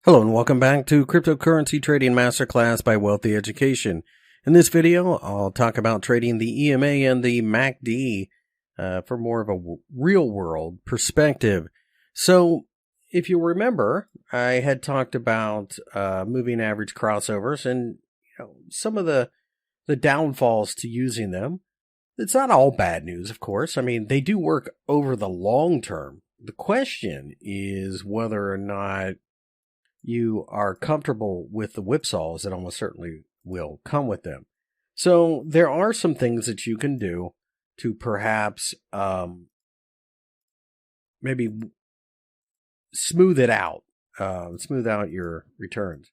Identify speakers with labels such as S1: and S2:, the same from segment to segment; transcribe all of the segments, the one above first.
S1: Hello and welcome back to Cryptocurrency Trading Masterclass by Wealthy Education. In this video, I'll talk about trading the EMA and the MACD for more of a real-world perspective. So, if you remember, I had talked about moving average crossovers and some of the downfalls to using them. It's not all bad news, of course. I mean, they do work over the long term. The question is whether or not you are comfortable with the whipsaws that almost certainly will come with them. So there are some things that you can do to perhaps maybe smooth it out, smooth out your returns.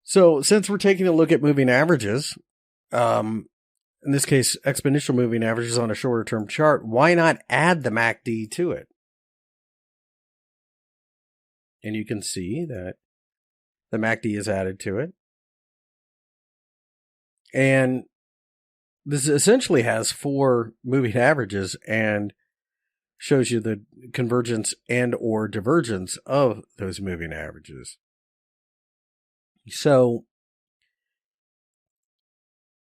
S1: So since we're taking a look at moving averages, in this case, exponential moving averages on a shorter term chart, why not add the MACD to it? And you can see that the MACD is added to it. And this essentially has four moving averages and shows you the convergence and or divergence of those moving averages. So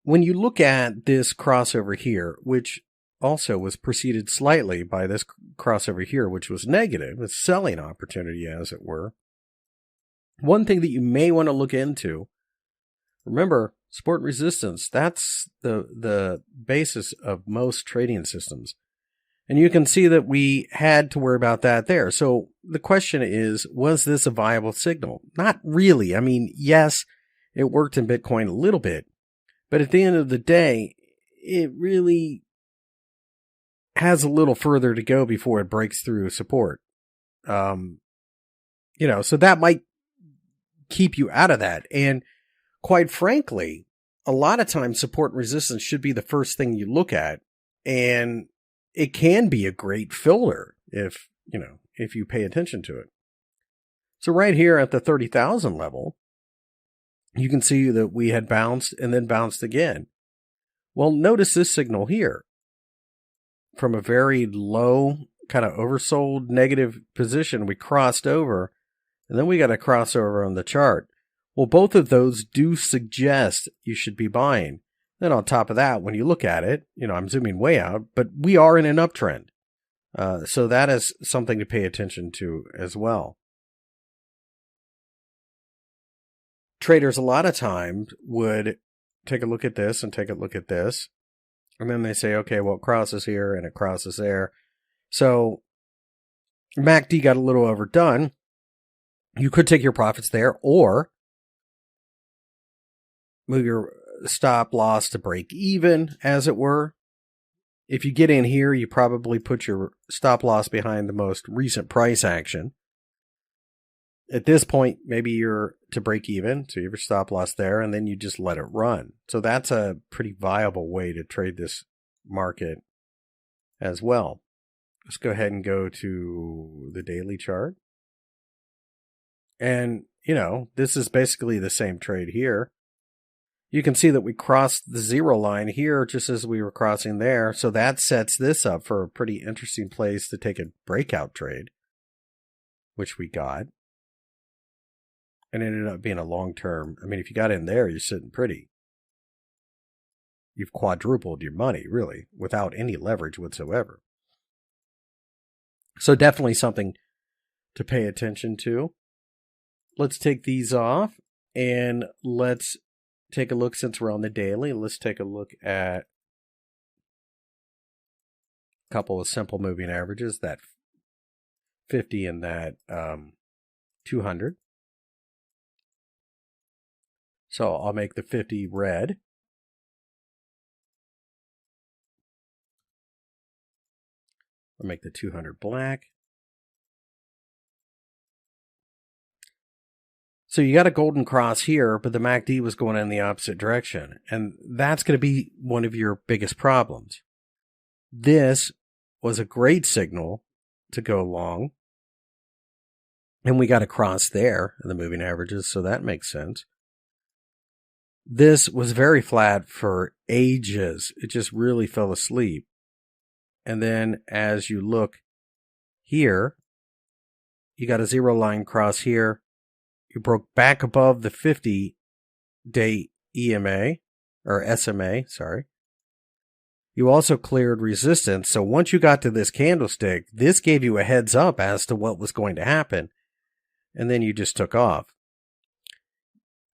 S1: when you look at this crossover here, which also was preceded slightly by this crossover here, which was negative, a selling opportunity, as it were. One thing that you may want to look into, remember, support and resistance, that's the basis of most trading systems. And you can see that we had to worry about that there. So the question is, was this a viable signal? Not really. I mean, yes, it worked in Bitcoin a little bit, but at the end of the day, it really has a little further to go before it breaks through support. So that might keep you out of that. And quite frankly, a lot of times support and resistance should be the first thing you look at. And it can be a great filler if you pay attention to it. So right here at the 30,000 level, you can see that we had bounced and then bounced again. Well, notice this signal here. From a very low, kind of oversold negative position, we crossed over, and then we got a crossover on the chart. Well, both of those do suggest you should be buying. Then on top of that, when you look at it, I'm zooming way out, but we are in an uptrend. So that is something to pay attention to as well. Traders a lot of times would take a look at this and take a look at this. And then they say, okay, well, it crosses here and it crosses there. So MACD got a little overdone. You could take your profits there or move your stop loss to break even, as it were. If you get in here, you probably put your stop loss behind the most recent price action. At this point, maybe you're to break even, so you have your stop loss there, and then you just let it run. So that's a pretty viable way to trade this market as well. Let's go ahead and go to the daily chart. And, this is basically the same trade here. You can see that we crossed the zero line here just as we were crossing there. So that sets this up for a pretty interesting place to take a breakout trade, which we got. And it ended up being a long-term. I mean, if you got in there, you're sitting pretty. You've quadrupled your money, really, without any leverage whatsoever. So definitely something to pay attention to. Let's take these off, and let's take a look, since we're on the daily, let's take a look at a couple of simple moving averages, that 50 and that 200. So I'll make the 50 red. I'll make the 200 black. So you got a golden cross here, but the MACD was going in the opposite direction. And that's going to be one of your biggest problems. This was a great signal to go long. And we got a cross there in the moving averages, so that makes sense. This was very flat for ages. It just really fell asleep. And then as you look here, you got a zero line cross here, You broke back above the 50-day EMA, or SMA, sorry. You also cleared resistance. So once you got to this candlestick, this gave you a heads up as to what was going to happen. And then you just took off.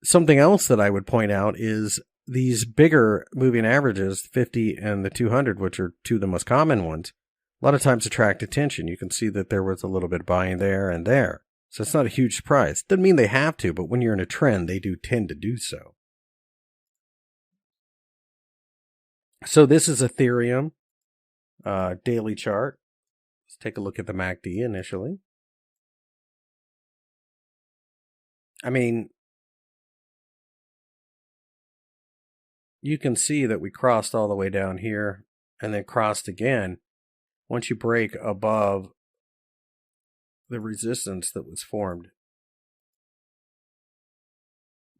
S1: Something else that I would point out is these bigger moving averages, 50 and the 200, which are two of the most common ones, a lot of times attract attention. You can see that there was a little bit of buying there and there. So it's not a huge surprise. Doesn't mean they have to, but when you're in a trend, they do tend to do so. So this is Ethereum daily chart. Let's take a look at the MACD initially. I mean, you can see that we crossed all the way down here and then crossed again. Once you break above the resistance that was formed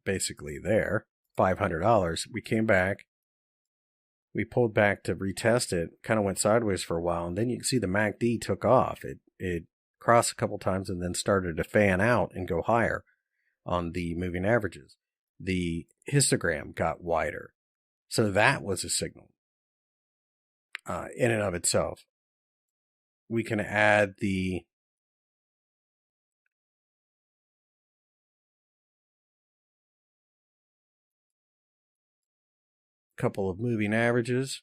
S1: basically there, $500, we came back. We pulled back to retest it, kind of went sideways for a while, and then you can see the MACD took off. It crossed a couple times and then started to fan out and go higher on the moving averages. The histogram got wider. So that was a signal in and of itself. We can add the couple of moving averages.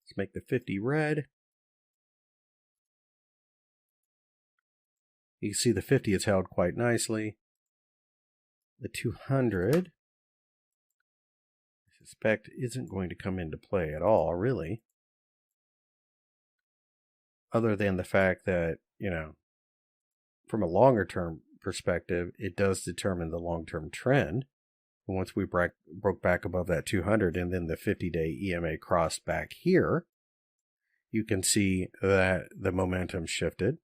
S1: Let's make the 50 red. You can see the 50 is held quite nicely. The 200, I suspect, isn't going to come into play at all, really. Other than the fact that, from a longer term perspective, it does determine the long-term trend. Once we broke back above that 200 and then the 50-day EMA crossed back here, you can see that the momentum shifted.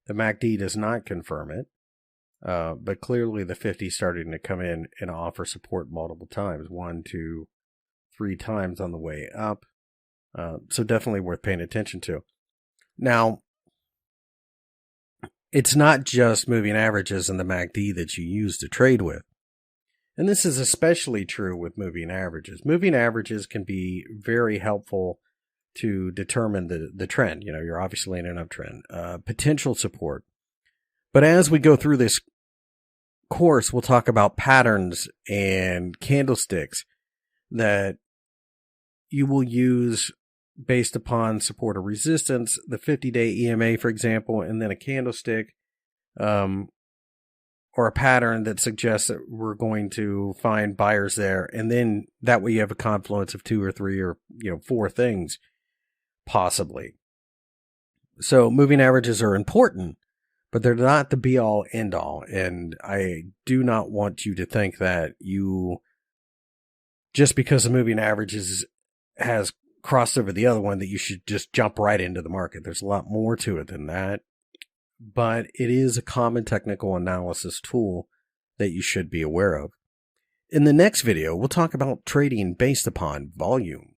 S1: The MACD does not confirm it, but clearly the 50 is starting to come in and offer support multiple times, 1, 2, 3 times on the way up. So definitely worth paying attention to. Now, it's not just moving averages and the MACD that you use to trade with. And this is especially true with moving averages. Moving averages can be very helpful to determine the trend. You're obviously in an uptrend, potential support. But as we go through this course, we'll talk about patterns and candlesticks that you will use based upon support or resistance, the 50-day EMA, for example, and then a candlestick, or a pattern that suggests that we're going to find buyers there. And then that way you have a confluence of 2 or 3 or 4 things, possibly. So moving averages are important, but they're not the be all end all. And I do not want you to think that just because the moving averages has crossed over the other one, that you should just jump right into the market. There's a lot more to it than that. But it is a common technical analysis tool that you should be aware of. In the next video, we'll talk about trading based upon volume.